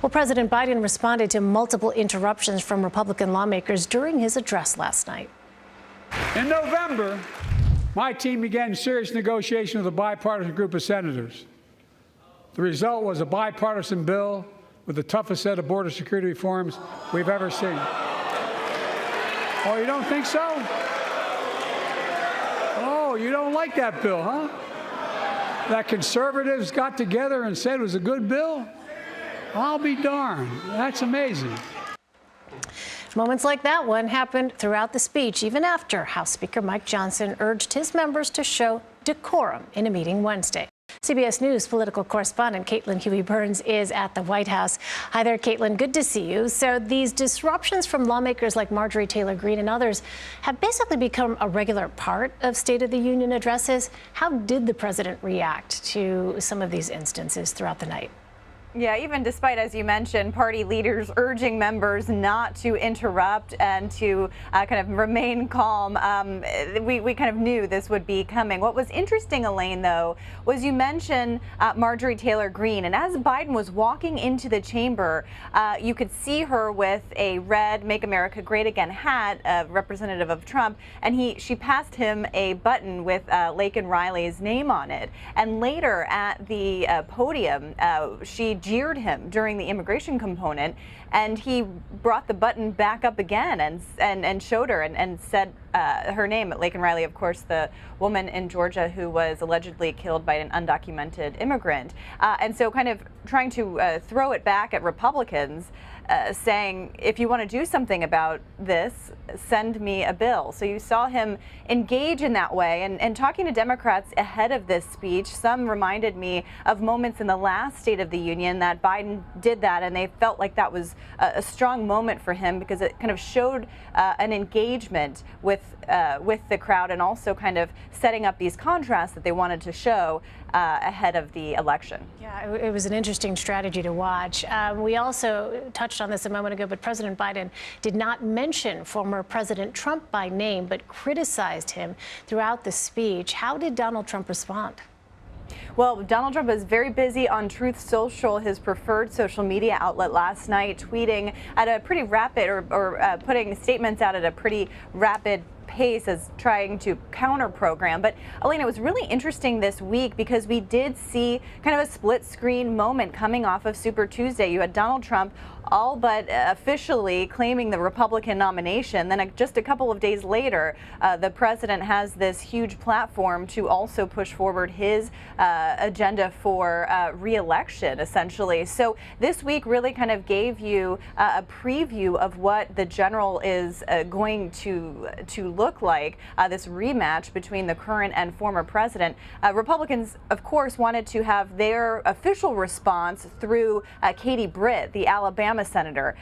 Well, President Biden responded to multiple interruptions from Republican lawmakers during his address last night. In November, my team began serious negotiation with a bipartisan group of senators. The result was a bipartisan bill with the toughest set of border security reforms we've ever seen. Oh, you don't think so? Oh, you don't like that bill, huh? That conservatives got together and said it was a good bill? I'll be darned. That's amazing. Moments like that one happened throughout the speech, even after House Speaker Mike Johnson urged his members to show decorum in a meeting Wednesday. CBS News political correspondent Caitlin Huey-Burns is at the White House. Hi there, Caitlin. Good to see you. So these disruptions from lawmakers like Marjorie Taylor Greene and others have basically become a regular part of State of the Union addresses. How did the president react to some of these instances throughout the night? Yeah, even despite, as you mentioned, party leaders urging members not to interrupt and to kind of remain calm, we kind of knew this would be coming. What was interesting, Elaine, though, was you mentioned Marjorie Taylor Greene. And as Biden was walking into the chamber, you could see her with a red Make America Great Again hat, representative of Trump. And she passed him a button with Laken Riley's name on it. And later at the podium, she jeered him during the immigration component, and he brought the button back up again and showed her and said her name. Laken Riley, of course, the woman in Georgia who was allegedly killed by an undocumented immigrant. And so kind of trying to throw it back at Republicans, saying, if you want to do something about this, send me a bill. So you saw him engage in that way. And talking to Democrats ahead of this speech, some reminded me of moments in the last State of the Union that Biden did that, and they felt like that was a strong moment for him because it kind of showed an engagement with the crowd and also kind of setting up these contrasts that they wanted to show ahead of the election. Yeah, it was an interesting strategy to watch. We also touched on this a moment ago, but President Biden did not mention former President Trump by name, but criticized him throughout the speech. How did Donald Trump respond? Well, Donald Trump was very busy on Truth Social, his preferred social media outlet, last night, tweeting at a pretty rapid or putting statements out at a pretty rapid pace as trying to counter program. But Elena, it was really interesting this week because we did see kind of a split screen moment coming off of Super Tuesday. You had Donald Trump all but officially claiming the Republican nomination. Then just a couple of days later, the president has this huge platform to also push forward his agenda for re-election, essentially. So this week really kind of gave you a preview of what the general is going to look like, this rematch between the current and former president. Republicans, of course, wanted to have their official response through Katie Britt, the Alabama senator,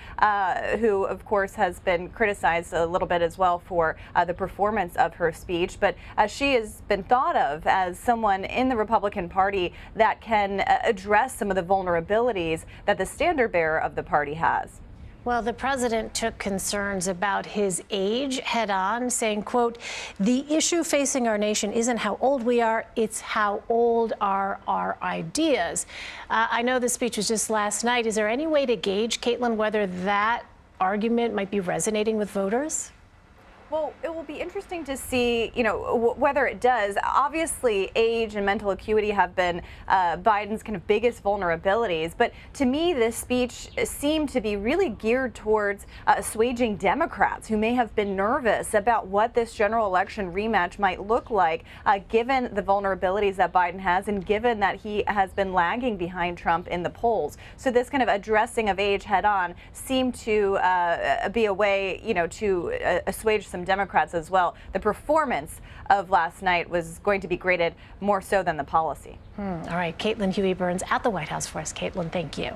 who, of course, has been criticized a little bit as well for the performance of her speech. But she has been thought of as someone in the Republican Party that can address some of the vulnerabilities that the standard bearer of the party has. Well, the president took concerns about his age head on, saying, quote, "The issue facing our nation isn't how old we are, it's how old are our ideas." I know the speech was just last night. Is there any way to gauge, Caitlin, whether that argument might be resonating with voters? Well, it will be interesting to see, whether it does. Obviously, age and mental acuity have been Biden's kind of biggest vulnerabilities. But to me, this speech seemed to be really geared towards assuaging Democrats who may have been nervous about what this general election rematch might look like, given the vulnerabilities that Biden has and given that he has been lagging behind Trump in the polls. So this kind of addressing of age head on seemed to be a way, to assuage some Democrats as well. The performance of last night was going to be graded more so than the policy. All right, Caitlin Huey-Burns at the White House for us. Caitlin, thank you.